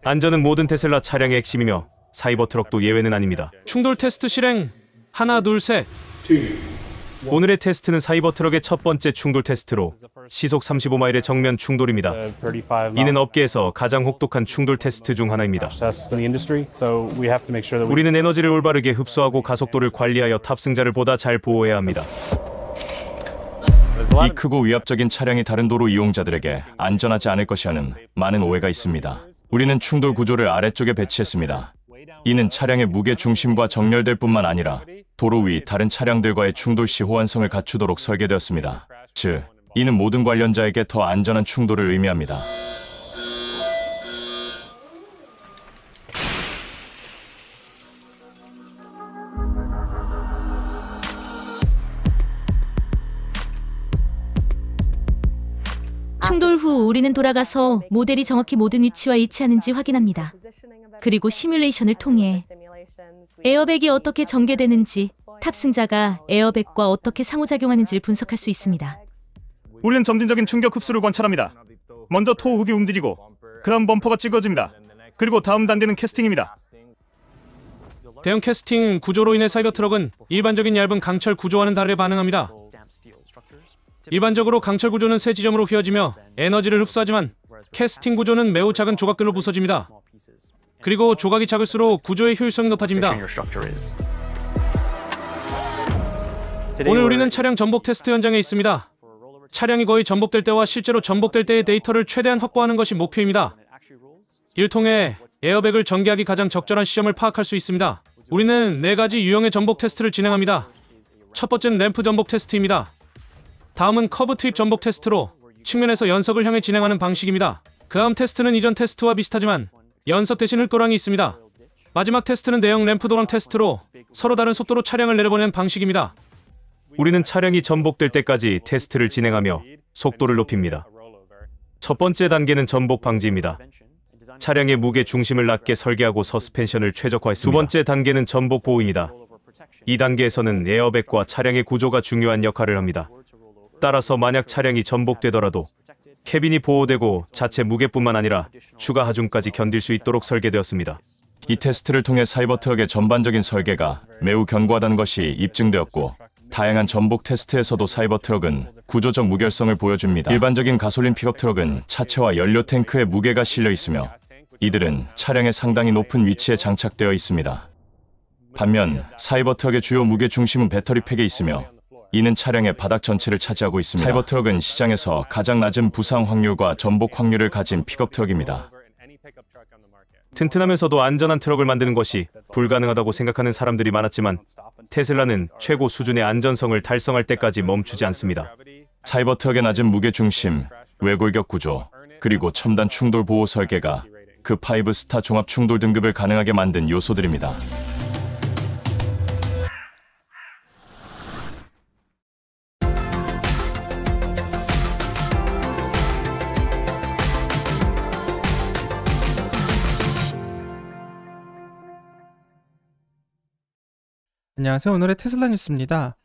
안전은 모든 테슬라 차량의 핵심이며 사이버 트럭도 예외는 아닙니다. 충돌 테스트 실행. 하나, 둘, 셋. 오늘의 테스트는 사이버 트럭의 첫 번째 충돌 테스트로 시속 35마일의 정면 충돌입니다. 이는 업계에서 가장 혹독한 충돌 테스트 중 하나입니다. 우리는 에너지를 올바르게 흡수하고 가속도를 관리하여 탑승자를 보다 잘 보호해야 합니다. 이 크고 위압적인 차량이 다른 도로 이용자들에게 안전하지 않을 것이라는 많은 오해가 있습니다. 우리는 충돌 구조를 아래쪽에 배치했습니다. 이는 차량의 무게 중심과 정렬될 뿐만 아니라 도로 위 다른 차량들과의 충돌 시 호환성을 갖추도록 설계되었습니다. 즉, 이는 모든 관련자에게 더 안전한 충돌을 의미합니다. 충돌 후 우리는 돌아가서 모델이 정확히 모든 위치와 일치하는지 확인합니다. 그리고 시뮬레이션을 통해 에어백이 어떻게 전개되는지, 탑승자가 에어백과 어떻게 상호작용하는지를 분석할 수 있습니다. 우리는 점진적인 충격 흡수를 관찰합니다. 먼저 토흡이 움직이고 그다음 범퍼가 찌그러집니다. 그리고 다음 단계는 캐스팅입니다. 대형 캐스팅 구조로 인해 사이버 트럭은 일반적인 얇은 강철 구조와는 다르게 반응합니다. 일반적으로 강철 구조는 세 지점으로 휘어지며 에너지를 흡수하지만 캐스팅 구조는 매우 작은 조각들로 부서집니다. 그리고 조각이 작을수록 구조의 효율성이 높아집니다. 오늘 우리는 차량 전복 테스트 현장에 있습니다. 차량이 거의 전복될 때와 실제로 전복될 때의 데이터를 최대한 확보하는 것이 목표입니다. 이를 통해 에어백을 전개하기 가장 적절한 시점을 파악할 수 있습니다. 우리는 4가지 유형의 전복 테스트를 진행합니다. 첫 번째는 램프 전복 테스트입니다. 다음은 커브 트립 전복 테스트로 측면에서 연석을 향해 진행하는 방식입니다. 그 다음 테스트는 이전 테스트와 비슷하지만 연석 대신 흙도랑이 있습니다. 마지막 테스트는 대형 램프 도랑 테스트로 서로 다른 속도로 차량을 내려보내는 방식입니다. 우리는 차량이 전복될 때까지 테스트를 진행하며 속도를 높입니다. 첫 번째 단계는 전복 방지입니다. 차량의 무게 중심을 낮게 설계하고 서스펜션을 최적화했습니다. 두 번째 단계는 전복 보호입니다. 이 단계에서는 에어백과 차량의 구조가 중요한 역할을 합니다. 따라서 만약 차량이 전복되더라도 캐빈이 보호되고 자체 무게뿐만 아니라 추가 하중까지 견딜 수 있도록 설계되었습니다. 이 테스트를 통해 사이버 트럭의 전반적인 설계가 매우 견고하다는 것이 입증되었고, 다양한 전복 테스트에서도 사이버 트럭은 구조적 무결성을 보여줍니다. 일반적인 가솔린 픽업 트럭은 차체와 연료 탱크에 무게가 실려 있으며 이들은 차량의 상당히 높은 위치에 장착되어 있습니다. 반면 사이버 트럭의 주요 무게 중심은 배터리팩에 있으며 이는 차량의 바닥 전체를 차지하고 있습니다. 사이버 트럭은 시장에서 가장 낮은 부상 확률과 전복 확률을 가진 픽업 트럭입니다. 튼튼하면서도 안전한 트럭을 만드는 것이 불가능하다고 생각하는 사람들이 많았지만 테슬라는 최고 수준의 안전성을 달성할 때까지 멈추지 않습니다. 사이버 트럭의 낮은 무게 중심, 외골격 구조, 그리고 첨단 충돌 보호 설계가 그 5스타 종합 충돌 등급을 가능하게 만든 요소들입니다. 안녕하세요. 오늘의 테슬라 뉴스입니다.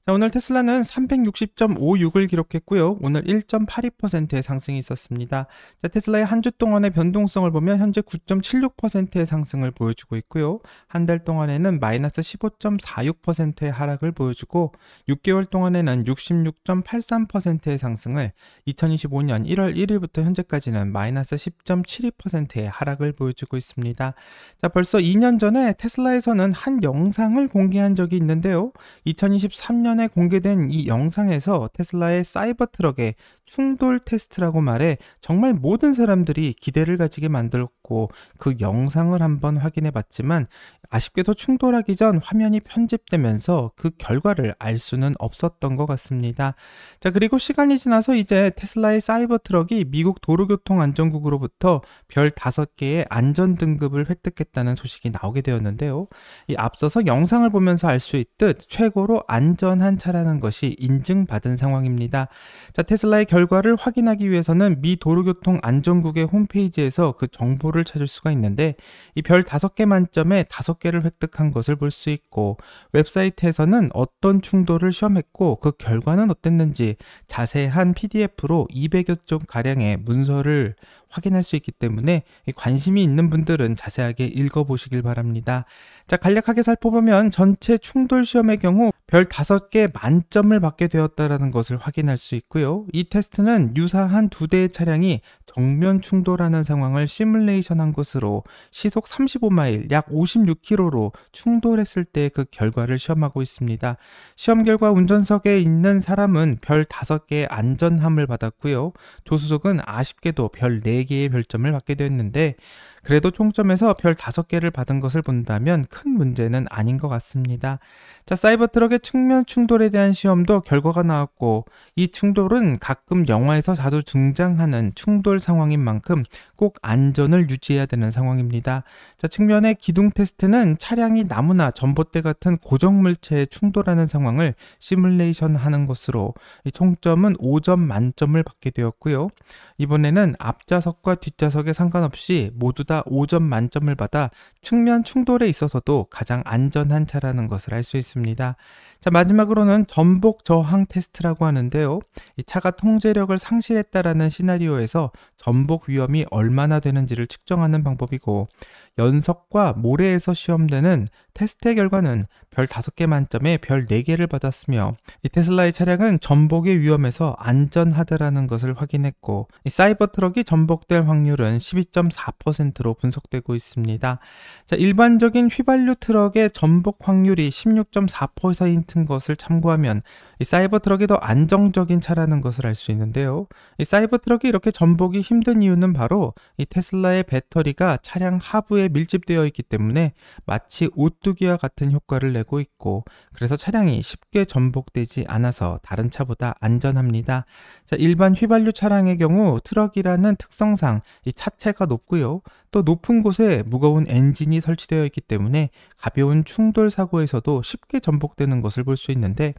자, 오늘 테슬라는 360.56을 기록했고요. 오늘 1.82%의 상승이 있었습니다. 자, 테슬라의 한 주 동안의 변동성을 보면 현재 9.76%의 상승을 보여주고 있고요. 한 달 동안에는 마이너스 15.46%의 하락을 보여주고 6개월 동안에는 66.83%의 상승을 2025년 1월 1일부터 현재까지는 마이너스 10.72%의 하락을 보여주고 있습니다. 자, 벌써 2년 전에 테슬라에서는 한 영상을 공개한 적이 있는데요. 2023년에 공개된 이 영상에서 테슬라의 사이버 트럭의 충돌 테스트라고 말해 정말 모든 사람들이 기대를 가지게 만들었고, 그 영상을 한번 확인해 봤지만 아쉽게도 충돌하기 전 화면이 편집되면서 그 결과를 알 수는 없었던 것 같습니다. 자, 그리고 시간이 지나서 이제 테슬라의 사이버 트럭이 미국 도로교통안전국으로부터 별 5개의 안전 등급을 획득했다는 소식이 나오게 되었는데요. 이 앞서서 영상을 보면서 알 수 있듯 최고로 안전한 차라는 것이 인증받은 상황입니다. 자, 테슬라의 결과를 확인하기 위해서는 미 도로교통안전국의 홈페이지에서 그 정보를 찾을 수가 있는데, 이 별 5개 만점에 5개를 획득한 것을 볼 수 있고, 웹사이트에서는 어떤 충돌을 시험했고 그 결과는 어땠는지 자세한 PDF로 200여 쪽 가량의 문서를 확인할 수 있기 때문에 관심이 있는 분들은 자세하게 읽어보시길 바랍니다. 자, 간략하게 살펴보면 전체 충돌 시험의 경우 별 5개 만점을 받게 되었다는 것을 확인할 수 있고요. 이 테스트는 유사한 2대의 차량이 정면 충돌하는 상황을 시뮬레이션한 것으로 시속 35마일 약 56km로 충돌했을 때 그 결과를 시험하고 있습니다. 시험 결과 운전석에 있는 사람은 별 5개의 안전함을 받았고요. 조수석은 아쉽게도 별 4개의 별점을 받게 되었는데, 그래도 총점에서 별 5개를 받은 것을 본다면 큰 문제는 아닌 것 같습니다. 자, 사이버트럭의 측면 충돌에 대한 시험도 결과가 나왔고, 이 충돌은 가끔 영화에서 자주 등장하는 충돌 상황인 만큼 꼭 안전을 유지해야 되는 상황입니다. 자, 측면의 기둥 테스트는 차량이 나무나 전봇대 같은 고정 물체에 충돌하는 상황을 시뮬레이션 하는 것으로 이 총점은 5점 만점을 받게 되었고요. 이번에는 앞좌석과 뒷좌석에 상관없이 모두 다 5점 만점을 받아 측면 충돌에 있어서도 가장 안전한 차라는 것을 알 수 있습니다. 자, 마지막으로는 전복 저항 테스트라고 하는데요. 이 차가 통제력을 상실했다라는 시나리오에서 전복 위험이 얼마나 되는지를 측정하는 방법이고, 연석과 모래에서 시험되는 테스트의 결과는 별 5개 만점에 별 4개를 받았으며, 이 테슬라의 차량은 전복의 위험에서 안전하다라는 것을 확인했고, 이 사이버 트럭이 전복될 확률은 12.4%로 분석되고 있습니다. 자, 일반적인 휘발유 트럭의 전복 확률이 16.4%인 것을 참고하면 이 사이버 트럭이 더 안정적인 차라는 것을 알 수 있는데요. 이 사이버 트럭이 이렇게 전복이 힘든 이유는 바로 이 테슬라의 배터리가 차량 하부에 밀집되어 있기 때문에 마치 오뚜기와 같은 효과를 내고 있고, 그래서 차량이 쉽게 전복되지 않아서 다른 차보다 안전합니다. 자, 일반 휘발유 차량의 경우 트럭이라는 특성상 이 차체가 높고요. 또 높은 곳에 무거운 엔진이 설치되어 있기 때문에 가벼운 충돌 사고에서도 쉽게 전복되는 것을 볼 수 있는데,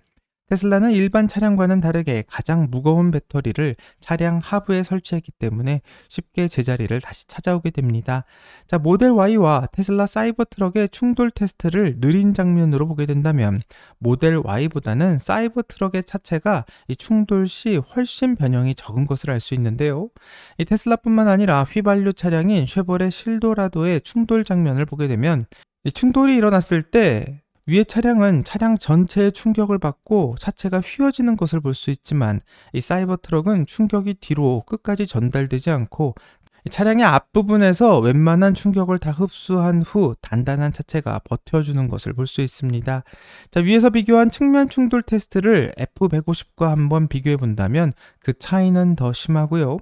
테슬라는 일반 차량과는 다르게 가장 무거운 배터리를 차량 하부에 설치했기 때문에 쉽게 제자리를 다시 찾아오게 됩니다. 자, 모델 Y와 테슬라 사이버 트럭의 충돌 테스트를 느린 장면으로 보게 된다면 모델 Y보다는 사이버 트럭의 차체가 이 충돌 시 훨씬 변형이 적은 것을 알 수 있는데요. 이 테슬라뿐만 아니라 휘발유 차량인 쉐보레 실도라도의 충돌 장면을 보게 되면 이 충돌이 일어났을 때 위의 차량은 차량 전체에 충격을 받고 차체가 휘어지는 것을 볼 수 있지만, 이 사이버 트럭은 충격이 뒤로 끝까지 전달되지 않고 차량의 앞부분에서 웬만한 충격을 다 흡수한 후 단단한 차체가 버텨주는 것을 볼 수 있습니다. 자, 위에서 비교한 측면 충돌 테스트를 F150과 한번 비교해 본다면 그 차이는 더 심하고요.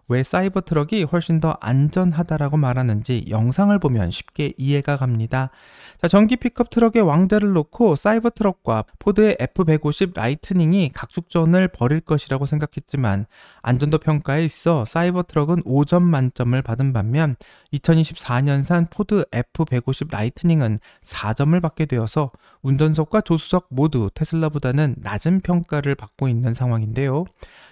왜 사이버 트럭이 훨씬 더 안전하다라고 말하는지 영상을 보면 쉽게 이해가 갑니다. 자, 전기 픽업 트럭의 왕자를 놓고 사이버 트럭과 포드의 F150 라이트닝이 각축전을 벌일 것이라고 생각했지만, 안전도 평가에 있어 사이버 트럭은 5점 만점을 받은 반면 2024년산 포드 F150 라이트닝은 4점을 받게 되어서 운전석과 조수석 모두 테슬라보다는 낮은 평가를 받고 있는 상황인데요.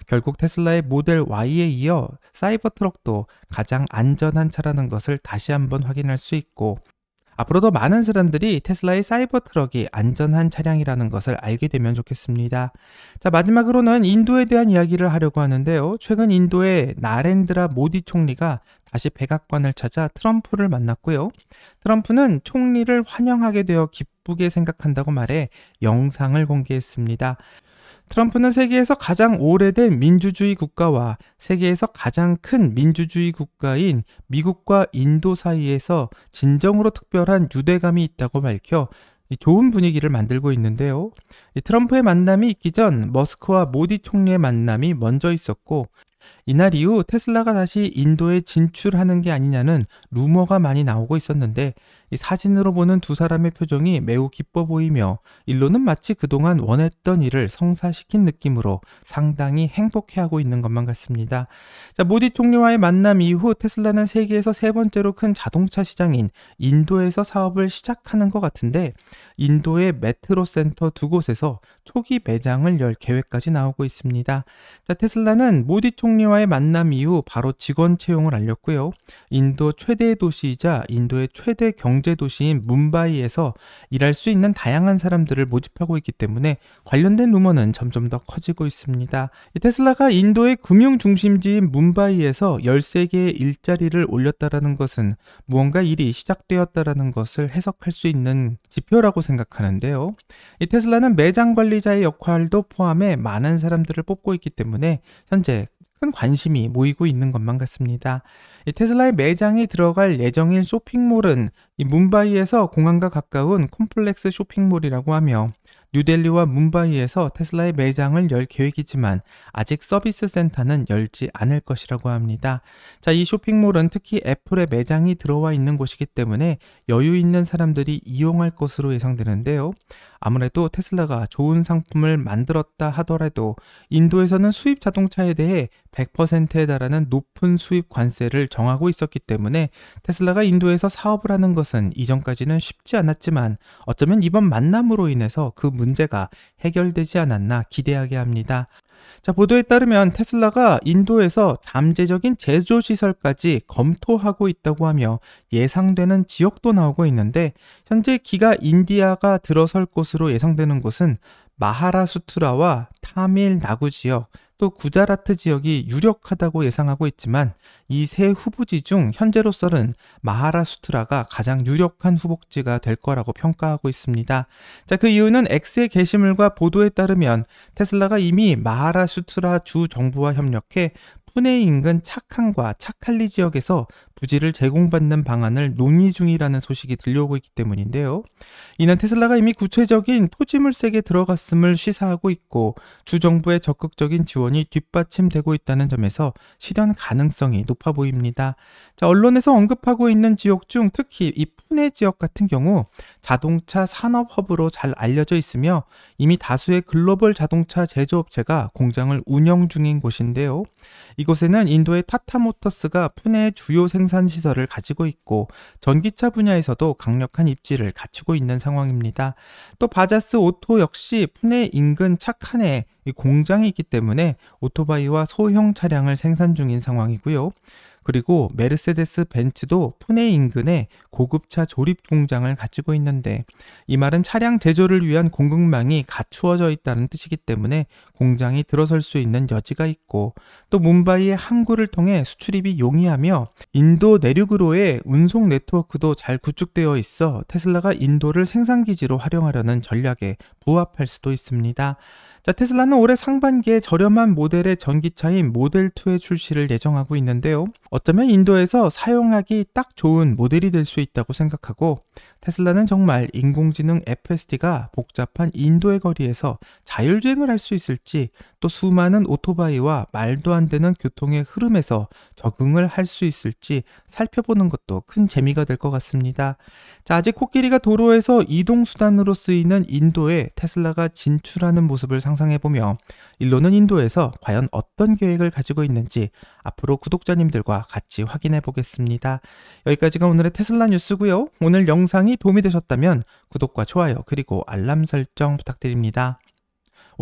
결국 테슬라의 모델 Y에 이어 사이버 트럭도 가장 안전한 차라는 것을 다시 한번 확인할 수 있고, 앞으로도 많은 사람들이 테슬라의 사이버 트럭이 안전한 차량이라는 것을 알게 되면 좋겠습니다. 자, 마지막으로는 인도에 대한 이야기를 하려고 하는데요. 최근 인도의 나렌드라 모디 총리가 다시 백악관을 찾아 트럼프를 만났고요. 트럼프는 총리를 환영하게 되어 기쁘게 생각한다고 말해 영상을 공개했습니다. 트럼프는 세계에서 가장 오래된 민주주의 국가와 세계에서 가장 큰 민주주의 국가인 미국과 인도 사이에서 진정으로 특별한 유대감이 있다고 밝혀 좋은 분위기를 만들고 있는데요. 트럼프의 만남이 있기 전 머스크와 모디 총리의 만남이 먼저 있었고, 이날 이후 테슬라가 다시 인도에 진출하는 게 아니냐는 루머가 많이 나오고 있었는데, 이 사진으로 보는 두 사람의 표정이 매우 기뻐 보이며 일로는 마치 그동안 원했던 일을 성사시킨 느낌으로 상당히 행복해하고 있는 것만 같습니다. 자, 모디 총리와의 만남 이후 테슬라는 세계에서 세 번째로 큰 자동차 시장인 인도에서 사업을 시작하는 것 같은데, 인도의 메트로 센터 두 곳에서 초기 매장을 열 계획까지 나오고 있습니다. 자, 테슬라는 모디 총리와의 트럼프와의 만남 이후 바로 직원 채용을 알렸고요. 인도 최대 도시이자 인도의 최대 경제 도시인 뭄바이에서 일할 수 있는 다양한 사람들을 모집하고 있기 때문에 관련된 루머는 점점 더 커지고 있습니다. 테슬라가 인도의 금융 중심지인 뭄바이에서 13개의 일자리를 올렸다라는 것은 무언가 일이 시작되었다라는 것을 해석할 수 있는 지표라고 생각하는데요. 이 테슬라는 매장 관리자의 역할도 포함해 많은 사람들을 뽑고 있기 때문에 현재 큰 관심이 모이고 있는 것만 같습니다. 이 테슬라의 매장이 들어갈 예정인 쇼핑몰은 이 뭄바이에서 공항과 가까운 콤플렉스 쇼핑몰이라고 하며 뉴델리와 뭄바이에서 테슬라의 매장을 열 계획이지만 아직 서비스 센터는 열지 않을 것이라고 합니다. 자, 이 쇼핑몰은 특히 애플의 매장이 들어와 있는 곳이기 때문에 여유 있는 사람들이 이용할 것으로 예상되는데요. 아무래도 테슬라가 좋은 상품을 만들었다 하더라도 인도에서는 수입 자동차에 대해 100%에 달하는 높은 수입 관세를 정하고 있었기 때문에 테슬라가 인도에서 사업을 하는 것은 이전까지는 쉽지 않았지만 어쩌면 이번 만남으로 인해서 그 문제가 해결되지 않았나 기대하게 합니다. 자, 보도에 따르면 테슬라가 인도에서 잠재적인 제조시설까지 검토하고 있다고 하며 예상되는 지역도 나오고 있는데 현재 기가 인디아가 들어설 곳으로 예상되는 곳은 마하라수트라와 타밀나구 지역, 또 구자라트 지역이 유력하다고 예상하고 있지만 이 세 후보지 중 현재로서는 마하라수트라가 가장 유력한 후보지가 될 거라고 평가하고 있습니다. 자, 그 이유는 X의 게시물과 보도에 따르면 테슬라가 이미 마하라수트라 주 정부와 협력해 푸네 인근 차칸과 차칼리 지역에서 부지를 제공받는 방안을 논의 중이라는 소식이 들려오고 있기 때문인데요. 이는 테슬라가 이미 구체적인 토지물색에 들어갔음을 시사하고 있고 주정부의 적극적인 지원이 뒷받침되고 있다는 점에서 실현 가능성이 높아 보입니다. 자, 언론에서 언급하고 있는 지역 중 특히 이 푸네 지역 같은 경우 자동차 산업 허브로 잘 알려져 있으며 이미 다수의 글로벌 자동차 제조업체가 공장을 운영 중인 곳인데요. 이곳에는 인도의 타타모터스가 푸네의 주요 생산 시설을 가지고 있고 전기차 분야에서도 강력한 입지를 갖추고 있는 상황입니다. 또 바자스 오토 역시 푸네 인근 차칸에 공장이 있기 때문에 오토바이와 소형 차량을 생산 중인 상황이고요. 그리고 메르세데스 벤츠도 푸네 인근에 고급차 조립 공장을 가지고 있는데 이 말은 차량 제조를 위한 공급망이 갖추어져 있다는 뜻이기 때문에 공장이 들어설 수 있는 여지가 있고 또 뭄바이의 항구를 통해 수출입이 용이하며 인도 내륙으로의 운송 네트워크도 잘 구축되어 있어 테슬라가 인도를 생산기지로 활용하려는 전략에 부합할 수도 있습니다. 자, 테슬라는 올해 상반기에 저렴한 모델의 전기차인 모델2의 출시를 예정하고 있는데요. 어쩌면 인도에서 사용하기 딱 좋은 모델이 될 수 있다고 생각하고 테슬라는 정말 인공지능 FSD가 복잡한 인도의 거리에서 자율주행을 할 수 있을지 또 수많은 오토바이와 말도 안 되는 교통의 흐름에서 적응을 할 수 있을지 살펴보는 것도 큰 재미가 될 것 같습니다. 자, 아직 코끼리가 도로에서 이동수단으로 쓰이는 인도에 테슬라가 진출하는 모습을 상상해보며 일로는 인도에서 과연 어떤 계획을 가지고 있는지 앞으로 구독자님들과 같이 확인해 보겠습니다. 여기까지가 오늘의 테슬라 뉴스고요. 오늘 영상이 도움이 되셨다면 구독과 좋아요 그리고 알람 설정 부탁드립니다.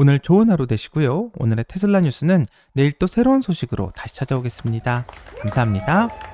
오늘 좋은 하루 되시고요. 오늘의 테슬라 뉴스는 내일 또 새로운 소식으로 다시 찾아오겠습니다. 감사합니다.